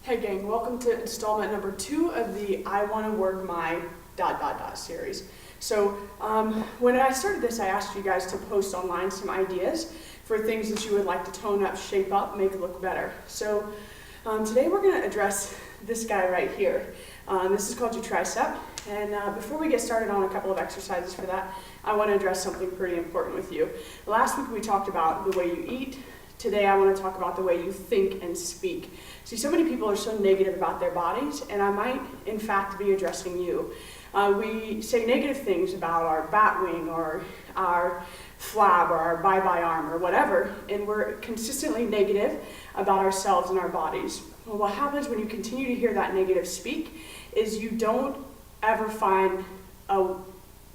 Hey gang, welcome to installment number 2 of the I Want to Work My ... series. So when I started this, I asked you guys to post online some ideas for things that you would like to tone up, shape up, make look better. So today we're going to address this guy right here. This is called your tricep, and before we get started on a couple of exercises for that, I want to address something pretty important with you. Last week we talked about the way you eat. Today I want to talk about the way you think and speak. See, so many people are so negative about their bodies, and I might, in fact, be addressing you. We say negative things about our bat wing or our flab or our bye-bye arm or whatever, and we're consistently negative about ourselves and our bodies. Well, what happens when you continue to hear that negative speak is you don't ever find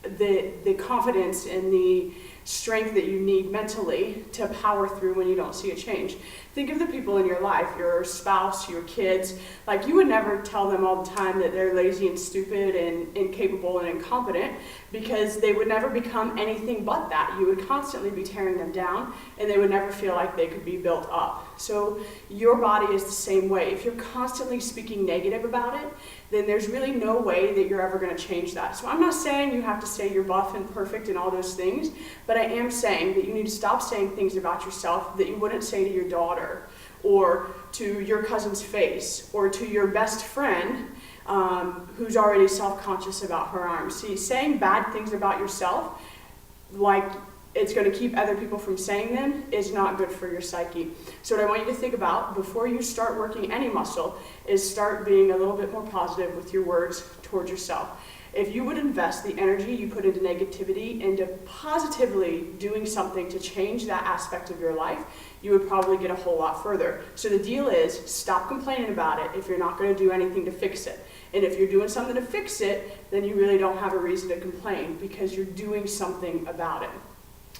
the confidence and the strength that you need mentally to power through when you don't see a change. Think of the people in your life, your spouse, your kids. Like, you would never tell them all the time that they're lazy and stupid and incapable and incompetent, because they would never become anything but that. You would constantly be tearing them down, and they would never feel like they could be built up. So your body is the same way. If you're constantly speaking negative about it, then there's really no way that you're ever going to change that. So I'm not saying you have to say you're buff and perfect and all those things, but I am saying that you need to stop saying things about yourself that you wouldn't say to your daughter or to your cousin's face or to your best friend who's already self-conscious about her arms. See, saying bad things about yourself, like it's going to keep other people from saying them, is not good for your psyche. So what I want you to think about before you start working any muscle is start being a little bit more positive with your words towards yourself. If you would invest the energy you put into negativity into positively doing something to change that aspect of your life, you would probably get a whole lot further. So the deal is, stop complaining about it if you're not going to do anything to fix it. And if you're doing something to fix it, then you really don't have a reason to complain, because you're doing something about it.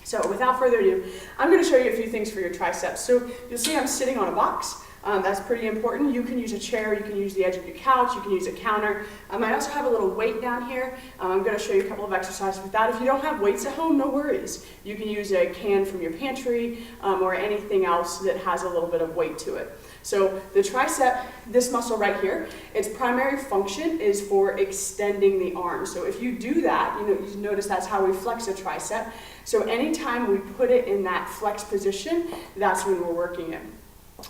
So without further ado, I'm going to show you a few things for your triceps. So you'll see I'm sitting on a box. That's pretty important. You can use a chair, you can use the edge of your couch, you can use a counter. I also have a little weight down here. I'm going to show you a couple of exercises with that. If you don't have weights at home, no worries. You can use a can from your pantry or anything else that has a little bit of weight to it. So the tricep, this muscle right here, its primary function is for extending the arm. So if you do that, you notice that's how we flex a tricep. So anytime we put it in that flex position, that's when we're working it.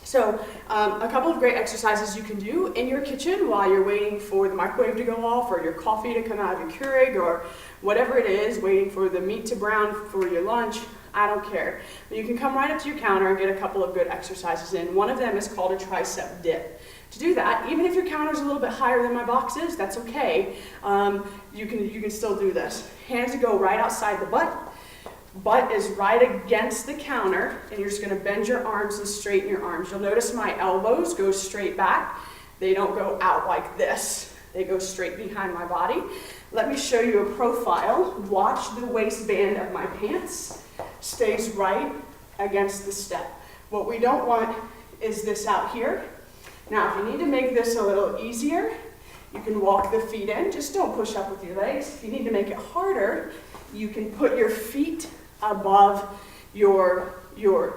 So a couple of great exercises you can do in your kitchen while you're waiting for the microwave to go off, or your coffee to come out of your Keurig, or whatever it is, waiting for the meat to brown for your lunch. I don't care. But you can come right up to your counter and get a couple of good exercises in. One of them is called a tricep dip. To do that, even if your counter is a little bit higher than my box is, that's okay. You can still do this. Hands go right outside the butt. Butt is right against the counter, and you're just going to bend your arms and straighten your arms. You'll notice my elbows go straight back. They don't go out like this. They go straight behind my body. Let me show you a profile. Watch the waistband of my pants stays right against the step. What we don't want is this out here. Now, if you need to make this a little easier, you can walk the feet in. Just don't push up with your legs. If you need to make it harder, you can put your feet above your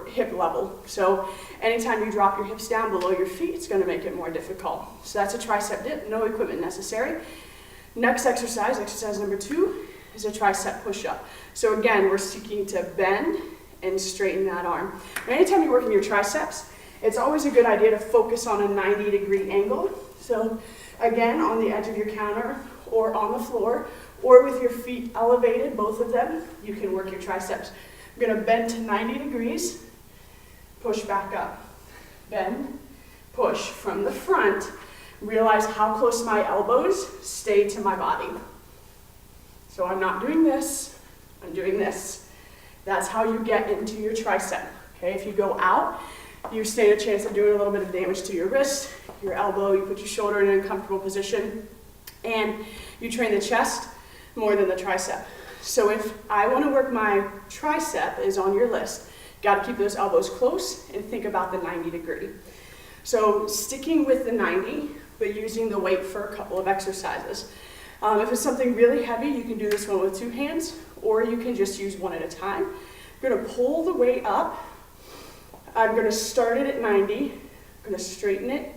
hip level. So anytime you drop your hips down below your feet, it's going to make it more difficult. So that's a tricep dip, no equipment necessary. Next exercise, exercise number 2, is a tricep push-up. So again, we're seeking to bend and straighten that arm. And anytime you're working your triceps, it's always a good idea to focus on a 90-degree angle. So again, on the edge of your counter or on the floor, or with your feet elevated, both of them, you can work your triceps. I'm going to bend to 90 degrees, push back up. Bend, push from the front. Realize how close my elbows stay to my body. So I'm not doing this, I'm doing this. That's how you get into your tricep. Okay, if you go out, you stand a chance of doing a little bit of damage to your wrist, your elbow. You put your shoulder in an uncomfortable position, and you train the chest more than the tricep. So if I want to work my tricep is on your list, got to keep those elbows close and think about the 90 degree. So sticking with the 90, but using the weight for a couple of exercises. If it's something really heavy, you can do this one with 2 hands, or you can just use one at a time. I'm going to pull the weight up. I'm going to start it at 90. I'm going to straighten it,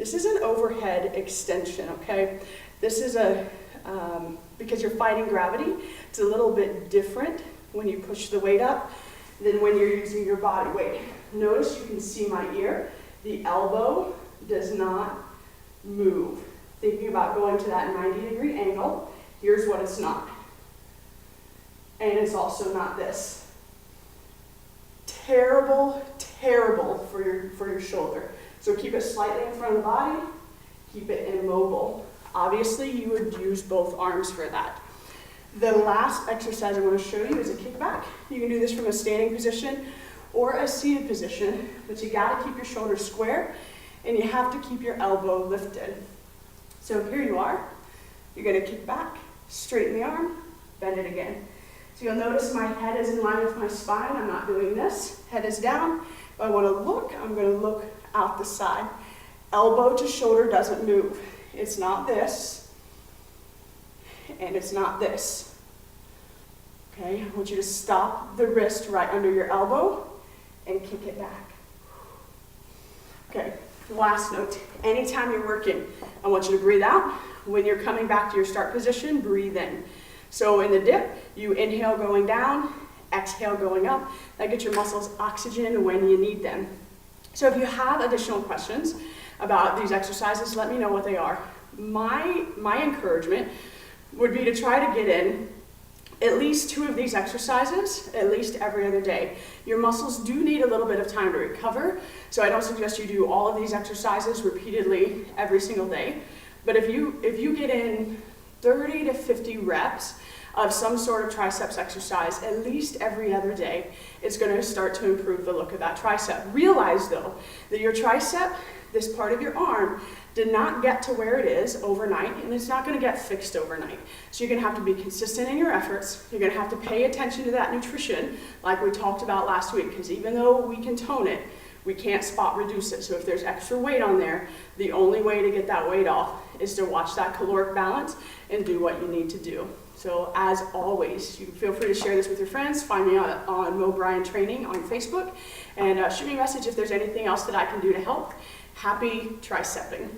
This is an overhead extension, okay? This is because you're fighting gravity, it's a little bit different when you push the weight up than when you're using your body weight. Notice you can see my ear. The elbow does not move. Thinking about going to that 90-degree angle, here's what it's not. And it's also not this. Terrible, terrible for your shoulder. So keep it slightly in front of the body, keep it immobile. Obviously, you would use both arms for that. The last exercise I want to show you is a kickback. You can do this from a standing position or a seated position, but you got to keep your shoulders square and you have to keep your elbow lifted. So here you are. You're going to kick back, straighten the arm, bend it again. So you'll notice my head is in line with my spine. I'm not doing this. Head is down. If I want to look, I'm going to look out the side. Elbow to shoulder doesn't move. It's not this, and it's not this. Okay, I want you to stop the wrist right under your elbow and kick it back. Okay, last note. Anytime you're working, I want you to breathe out. When you're coming back to your start position, breathe in. So in the dip, you inhale going down, exhale going up. That gets your muscles oxygen when you need them. So if you have additional questions about these exercises, let me know what they are. My encouragement would be to try to get in at least 2 of these exercises at least every other day. Your muscles do need a little bit of time to recover, so I don't suggest you do all of these exercises repeatedly every single day. But if you get in 30 to 50 reps of some sort of triceps exercise at least every other day, it's going to start to improve the look of that tricep. Realize though that your tricep, this part of your arm, did not get to where it is overnight, and it's not going to get fixed overnight. So you're going to have to be consistent in your efforts. You're going to have to pay attention to that nutrition like we talked about last week, because even though we can tone it, we can't spot reduce it. So if there's extra weight on there, the only way to get that weight off is to watch that caloric balance and do what you need to do. So as always, you feel free to share this with your friends. Find me on Mo Bryan Training on Facebook, and shoot me a message if there's anything else that I can do to help. Happy tricepping.